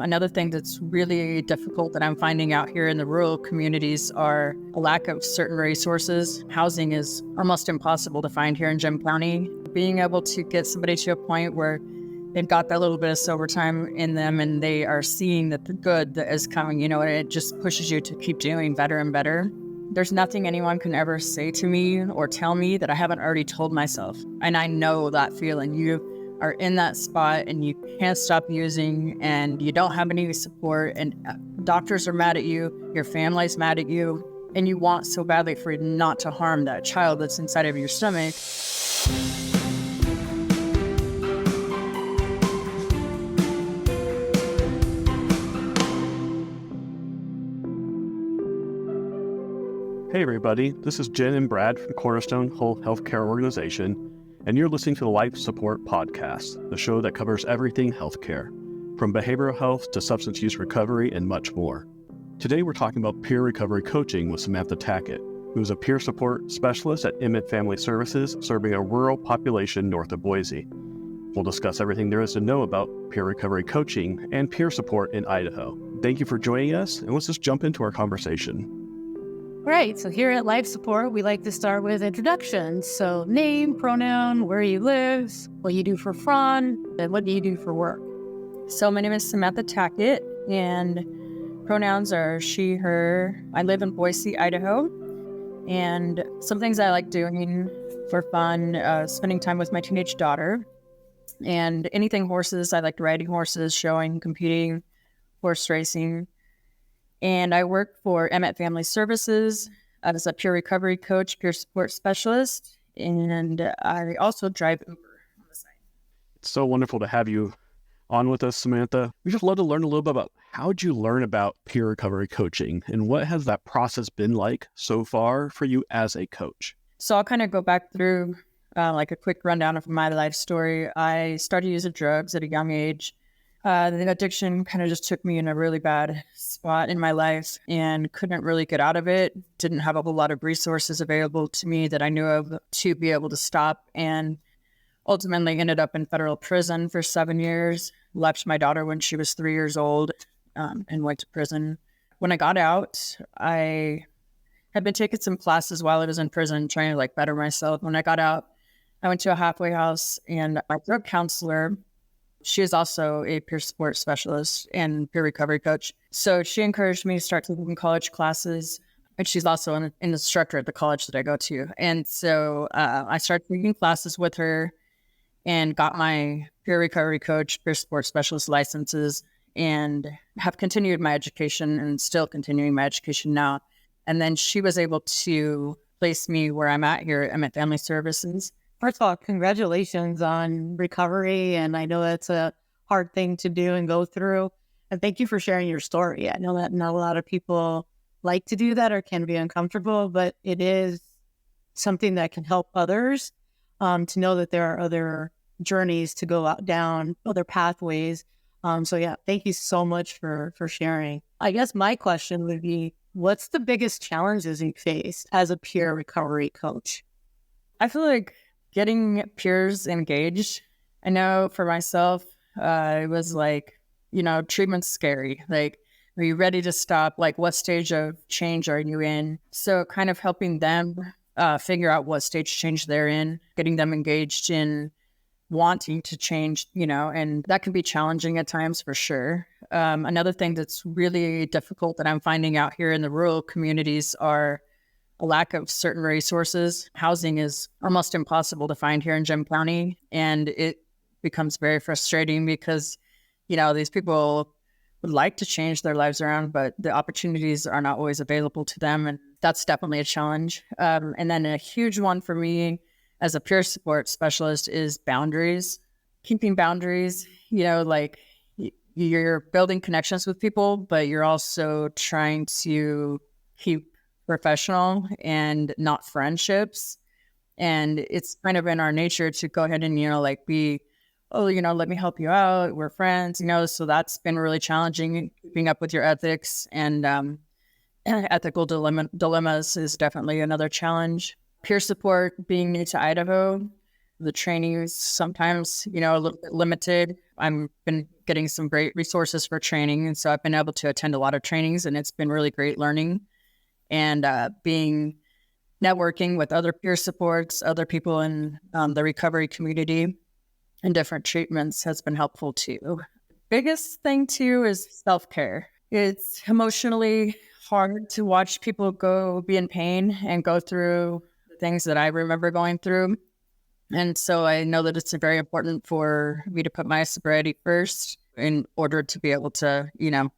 Another thing that's really difficult that I'm finding out here in the rural communities are a lack of certain resources. Housing is almost impossible to find here in Gem County. Being able to get somebody to a point where they've got that little bit of sober time in them and they are seeing that the good that is coming, and it just pushes you to keep doing better and better. There's nothing anyone can ever say to me or tell me that I haven't already told myself. And I know that feeling. You are in that spot and you can't stop using and you don't have any support and doctors are mad at you, your family's mad at you, and you want so badly for you not to harm that child that's inside of your stomach. Hey everybody, this is Jen and Brad from Cornerstone Whole Healthcare Organization, and you're listening to the Life Support Podcast, the show that covers everything healthcare, from behavioral health to substance use recovery and much more. Today we're talking about peer recovery coaching with Samantha Tackitt, who is a peer support specialist at Emmett Family Services serving a rural population north of Boise. We'll discuss everything there is to know about peer recovery coaching and peer support in Idaho. Thank you for joining us, and let's just jump into our conversation. Right. So here at Life Support, we like to start with introductions. So name, pronoun, where you live, what you do for fun, and what do you do for work? So my name is Samantha Tackitt, and pronouns are she, her. I live in Boise, Idaho, and some things I like doing for fun, spending time with my teenage daughter, and anything horses. I like riding horses, showing, competing, horse racing. And I work for Emmett Family Services as a peer recovery coach, peer support specialist, and I also drive Uber on the side. It's so wonderful to have you on with us, Samantha. We'd just love to learn a little bit about how did you learn about peer recovery coaching and what has that process been like so far for you as a coach? So I'll kind of go back through like a quick rundown of my life story. I started using drugs at a young age. The addiction kind of just took me in a really bad spot in my life and couldn't really get out of it. Didn't have a whole lot of resources available to me that I knew of to be able to stop, and ultimately ended up in federal prison for 7 years. Left my daughter when she was 3 years old and went to prison. When I got out, I had been taking some classes while I was in prison, trying to better myself. When I got out, I went to a halfway house, and my drug counselor, she is also a peer support specialist and peer recovery coach. So she encouraged me to start taking college classes. And she's also an instructor at the college that I go to. And so I started taking classes with her and got my peer recovery coach, peer support specialist licenses, and have continued my education and still continuing my education now. And then she was able to place me where I'm at here at Emmett Family Services. First of all, congratulations on recovery. And I know that's a hard thing to do and go through. And thank you for sharing your story. I know that not a lot of people like to do that or can be uncomfortable, but it is something that can help others to know that there are other journeys to go out down, other pathways. So yeah, thank you so much for sharing. I guess my question would be, what's the biggest challenges you faced as a peer recovery coach? I feel like getting peers engaged. I know for myself, it was treatment's scary. Are you ready to stop? What stage of change are you in? So kind of helping them figure out what stage change they're in, getting them engaged in wanting to change, and that can be challenging at times for sure. Another thing that's really difficult that I'm finding out here in the rural communities are a lack of certain resources. Housing is almost impossible to find here in Gem County, and it becomes very frustrating because, these people would like to change their lives around, but the opportunities are not always available to them, and that's definitely a challenge. And then a huge one for me as a peer support specialist is boundaries. Keeping boundaries, you're building connections with people, but you're also trying to keep professional and not friendships. And it's kind of in our nature to go ahead and, be, let me help you out. We're friends, so that's been really challenging. Keeping up with your ethics and ethical dilemmas is definitely another challenge. Peer support, being new to Idaho, The training is sometimes, a little bit limited. I've been getting some great resources for training. And so I've been able to attend a lot of trainings, and it's been really great learning and networking with other peer supports, other people in the recovery community and different treatments has been helpful too. Biggest thing too is self-care. It's emotionally hard to watch people be in pain and go through the things that I remember going through. And so I know that it's very important for me to put my sobriety first in order to be able to,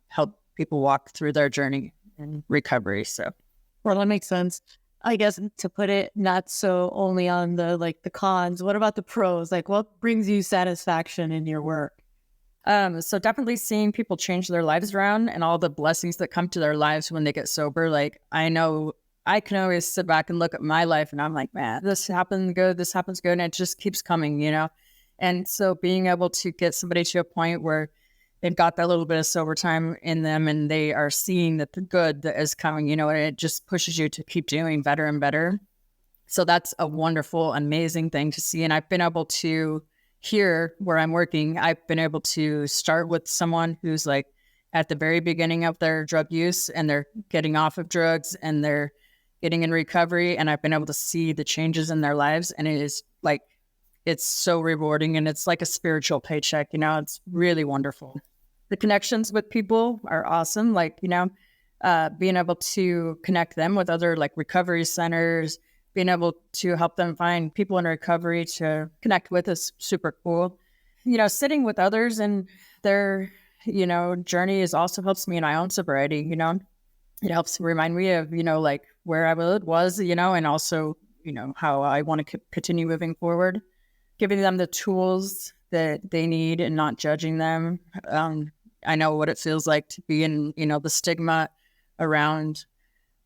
help people walk through their journey in recovery. So, well, that makes sense. I guess to put it not so only on the cons, what about the pros? What brings you satisfaction in your work? So definitely seeing people change their lives around and all the blessings that come to their lives when they get sober. I know I can always sit back and look at my life and I'm like, man, this happens good. And it just keeps coming, And so being able to get somebody to a point where they've got that little bit of sober time in them and they are seeing that the good that is coming, and it just pushes you to keep doing better and better. So that's a wonderful, amazing thing to see. And I've been able to, here where I'm working, I've been able to start with someone who's at the very beginning of their drug use and they're getting off of drugs and they're getting in recovery. And I've been able to see the changes in their lives. And it is it's so rewarding and it's like a spiritual paycheck, it's really wonderful. The connections with people are awesome. Being able to connect them with other recovery centers, being able to help them find people in recovery to connect with is super cool. Sitting with others and their, journey also helps me in my own sobriety, It helps remind me of, where I was, and also, how I want to continue moving forward. Giving them the tools that they need and not judging them. I know what it feels like to be in, the stigma around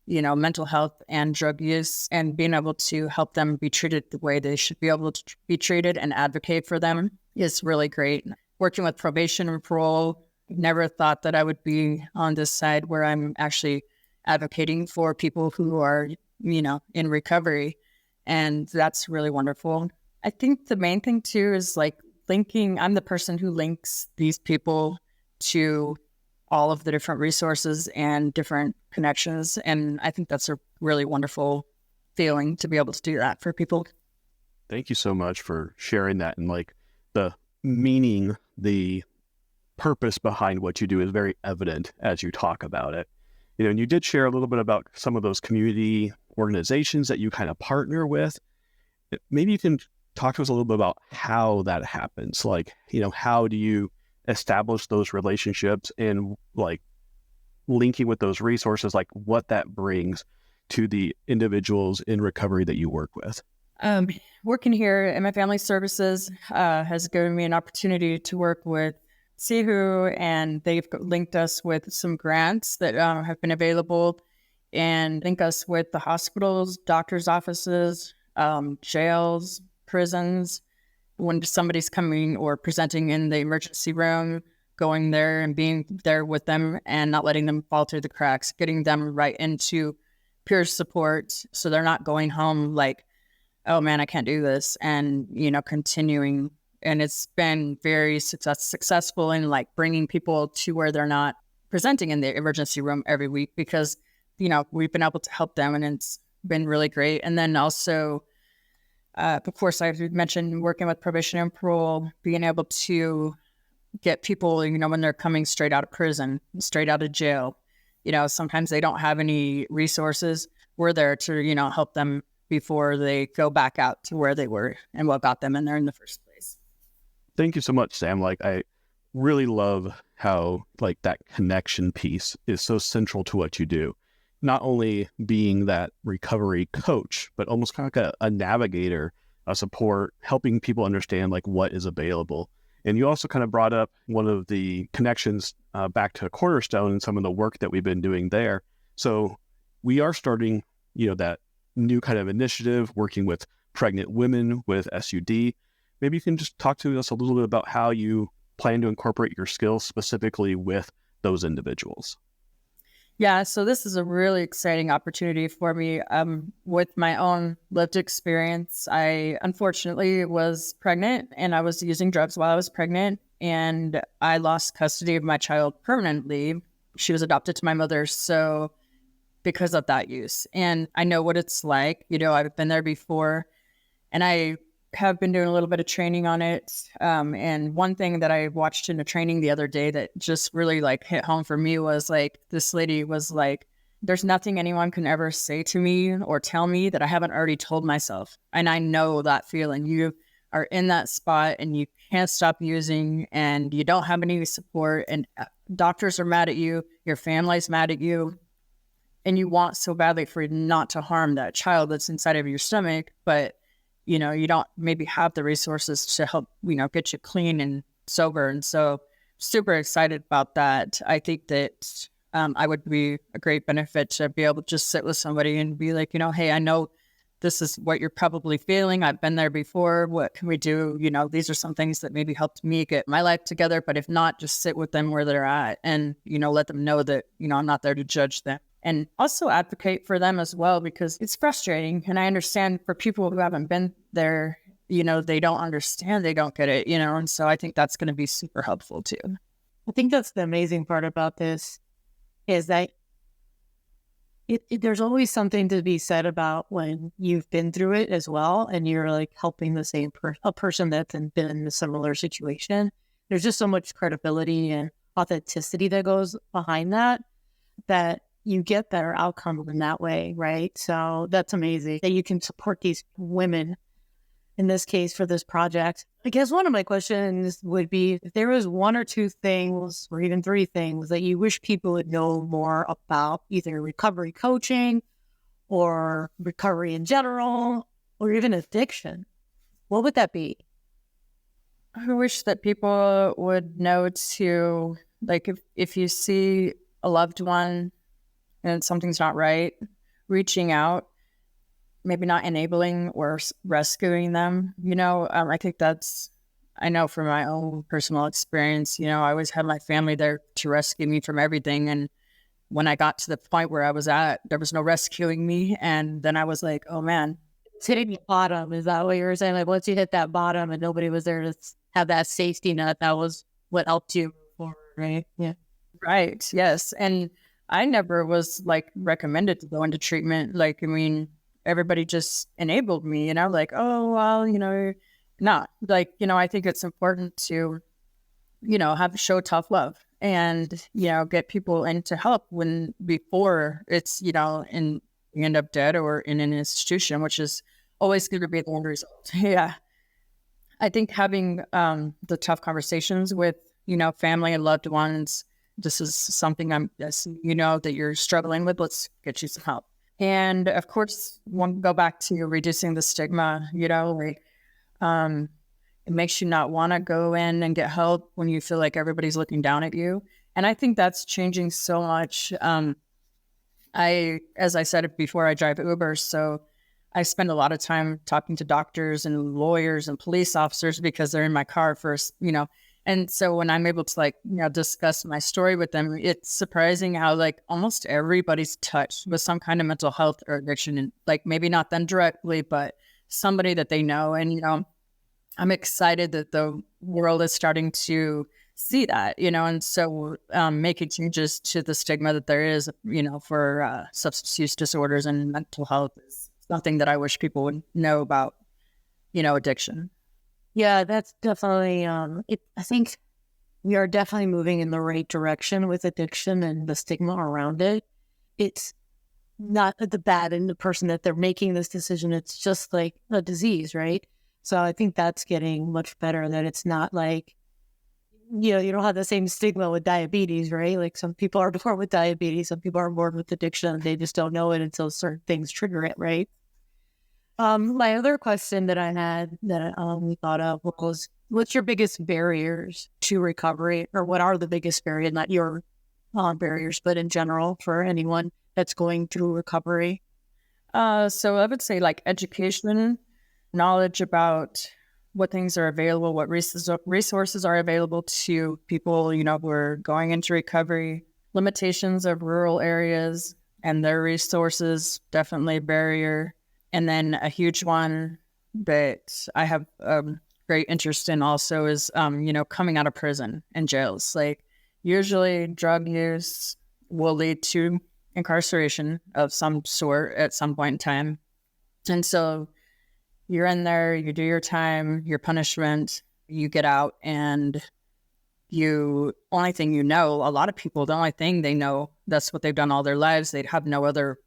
mental health and drug use, and being able to help them be treated the way they should be able to be treated and advocate for them is really great. Working with probation and parole, never thought that I would be on this side where I'm actually advocating for people who are, in recovery. And that's really wonderful. I think the main thing too is linking, I'm the person who links these people to all of the different resources and different connections. And I think that's a really wonderful feeling to be able to do that for people. Thank you so much for sharing that. And the meaning, the purpose behind what you do is very evident as you talk about it. And you did share a little bit about some of those community organizations that you kind of partner with. Maybe you can talk to us a little bit about how that happens. How do you establish those relationships and linking with those resources, what that brings to the individuals in recovery that you work with? Working here at my family services has given me an opportunity to work with CEHU, and they've linked us with some grants that have been available and link us with the hospitals, doctors' offices, jails, prisons. When somebody's coming or presenting in the emergency room, going there and being there with them and not letting them fall through the cracks, getting them right into peer support so they're not going home oh man, I can't do this, and, continuing. And it's been very successful in bringing people to where they're not presenting in the emergency room every week because, we've been able to help them and it's been really great. And then also, of course, I mentioned working with probation and parole, being able to get people, when they're coming straight out of prison, straight out of jail, sometimes they don't have any resources. We're there to, help them before they go back out to where they were and what got them in there in the first place. Thank you so much, Sam. I really love how that connection piece is so central to what you do. Not only being that recovery coach, but almost kind of like a navigator, a support, helping people understand what is available. And you also kind of brought up one of the connections back to Cornerstone and some of the work that we've been doing there. So we are starting, that new kind of initiative, working with pregnant women with SUD. Maybe you can just talk to us a little bit about how you plan to incorporate your skills specifically with those individuals. Yeah, so this is a really exciting opportunity for me. With my own lived experience, I unfortunately was pregnant and I was using drugs while I was pregnant, and I lost custody of my child permanently. She was adopted to my mother, so because of that use. And I know what it's like. I've been there before, and I have been doing a little bit of training on it. And one thing that I watched in a training the other day that just really like hit home for me was like, this lady was like, there's nothing anyone can ever say to me or tell me that I haven't already told myself. And I know that feeling. You are in that spot and you can't stop using, and you don't have any support, and doctors are mad at you. Your family's mad at you. And you want so badly for you not to harm that child that's inside of your stomach, but you don't maybe have the resources to help, get you clean and sober. And so super excited about that. I think that I would be a great benefit to be able to just sit with somebody and be like, hey, I know this is what you're probably feeling. I've been there before. What can we do? These are some things that maybe helped me get my life together. But if not, just sit with them where they're at and, let them know that, I'm not there to judge them. And also advocate for them as well, because it's frustrating. And I understand for people who haven't been there, they don't understand, they don't get it, and so I think that's going to be super helpful too. I think that's the amazing part about this is that there's always something to be said about when you've been through it as well, and you're like helping the same a person that's been in a similar situation. There's just so much credibility and authenticity that goes behind that you get better outcomes in that way, right? So that's amazing that you can support these women in this case for this project. I guess one of my questions would be if there was one or two things or even three things that you wish people would know more about, either recovery coaching or recovery in general, or even addiction, what would that be? I wish that people would know to, like, if you see a loved one and something's not right, reaching out, maybe not enabling or rescuing them. I think I know from my own personal experience, I always had my family there to rescue me from everything. And when I got to the point where I was at, there was no rescuing me. And then I was like, oh man. It's hitting the bottom. Is that what you were saying? Like once you hit that bottom and nobody was there to have that safety net, that was what helped you move forward, right? Yeah. Right. Yes. And I never was like recommended to go into treatment. Like, everybody just enabled me, like, oh, well, not like, I think it's important to, show tough love and, get people into help before it's, and you end up dead or in an institution, which is always going to be the end result. Yeah. I think having the tough conversations with, family and loved ones, this is something that you're struggling with. Let's get you some help. And of course, want to go back to reducing the stigma, it makes you not want to go in and get help when you feel like everybody's looking down at you. And I think that's changing so much. As I said before, I drive Uber, so I spend a lot of time talking to doctors and lawyers and police officers because they're in my car first, And so when I'm able to discuss my story with them, it's surprising how almost everybody's touched with some kind of mental health or addiction, and maybe not them directly, but somebody that they know. And, I'm excited that the world is starting to see that, and so making changes to the stigma that there is, for substance use disorders and mental health is something that I wish people would know about, addiction. Yeah, that's definitely, I think we are definitely moving in the right direction with addiction and the stigma around it. It's not the bad in the person that they're making this decision. It's just like a disease, right? So I think that's getting much better, that it's not like, you don't have the same stigma with diabetes, right? Like some people are born with diabetes, some people are born with addiction. They just don't know it until certain things trigger it, right? My other question that I had that we thought of was, what's your biggest barriers to recovery, or what are the biggest barriers, not your barriers, but in general for anyone that's going through recovery? So I would say education, knowledge about what things are available, what resources are available to people, who are going into recovery, limitations of rural areas and their resources, definitely a barrier. And then a huge one that I have great interest in also is, coming out of prison and jails. Like, usually drug use will lead to incarceration of some sort at some point in time. And so you're in there, you do your time, your punishment, you get out, and only thing you know, a lot of people, the only thing they know, that's what they've done all their lives. They'd have no other,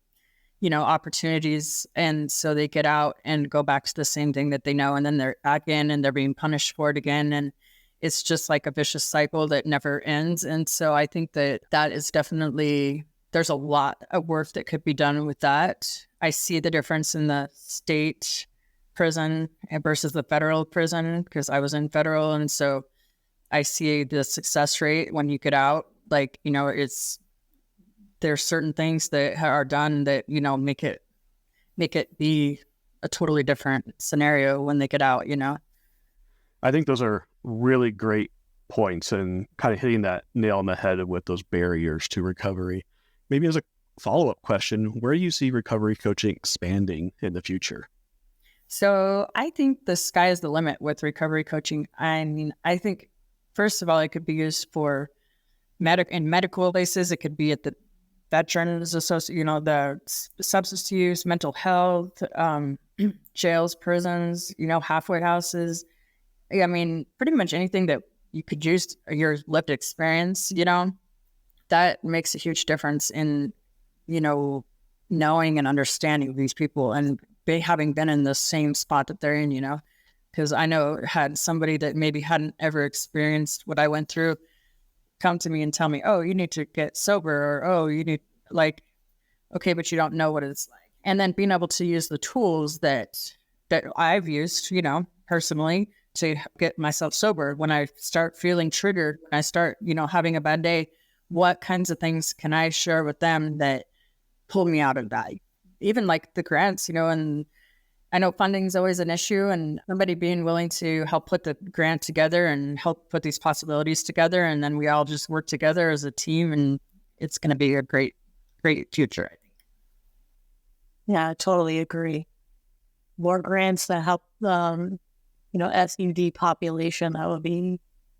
opportunities. And so they get out and go back to the same thing that they know. And then they're back in and they're being punished for it again. And it's just like a vicious cycle that never ends. And so I think that is definitely, there's a lot of work that could be done with that. I see the difference in the state prison versus the federal prison, because I was in federal. And so I see the success rate when you get out, like, there's certain things that are done that, make it be a totally different scenario when they get out, I think those are really great points and kind of hitting that nail on the head with those barriers to recovery. Maybe as a follow-up question, where do you see recovery coaching expanding in the future? So I think the sky is the limit with recovery coaching. I mean, I think, first of all, it could be used for in medical places. It could be at the Veterans Association, the substance use, mental health, jails, prisons, halfway houses. I mean, pretty much anything that you could use your lived experience, that makes a huge difference in, knowing and understanding these people and having been in the same spot that they're in, because I know had somebody that maybe hadn't ever experienced what I went through come to me and tell me, oh, you need to get sober, or, oh, you need, like, okay, but you don't know what it's like. And then being able to use the tools that I've used, personally, to get myself sober. When I start feeling triggered, when I start, having a bad day, what kinds of things can I share with them that pull me out of that? Even like the grants, and I know funding is always an issue, and somebody being willing to help put the grant together and help put these possibilities together. And then we all just work together as a team, and it's going to be a great, great future, I think. Yeah, I totally agree. More grants that help, SUD population,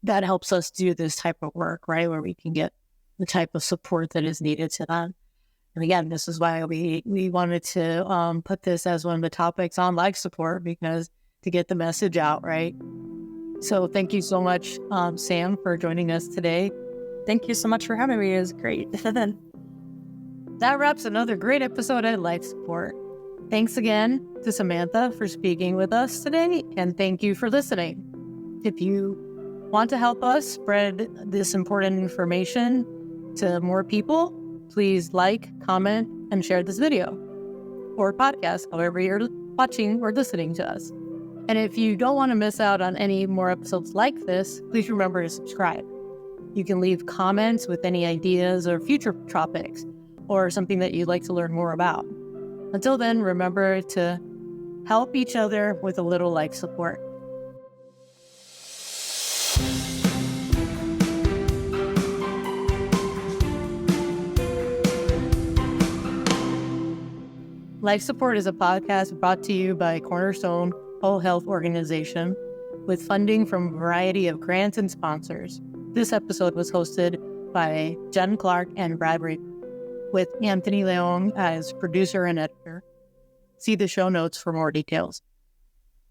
that helps us do this type of work, right? Where we can get the type of support that is needed to them. And again, this is why we wanted to put this as one of the topics on life support, because to get the message out, right? So thank you so much, Sam, for joining us today. Thank you so much for having me. It was great. That wraps another great episode at Life Support. Thanks again to Samantha for speaking with us today, and thank you for listening. If you want to help us spread this important information to more people, please like, comment, and share this video or podcast, however you're watching or listening to us. And if you don't want to miss out on any more episodes like this, please remember to subscribe. You can leave comments with any ideas or future topics or something that you'd like to learn more about. Until then, remember to help each other with a little life support. Life Support is a podcast brought to you by Cornerstone Whole Health Organization with funding from a variety of grants and sponsors. This episode was hosted by Jen Clark and Brad Raburn, with Anthony Leong as producer and editor. See the show notes for more details.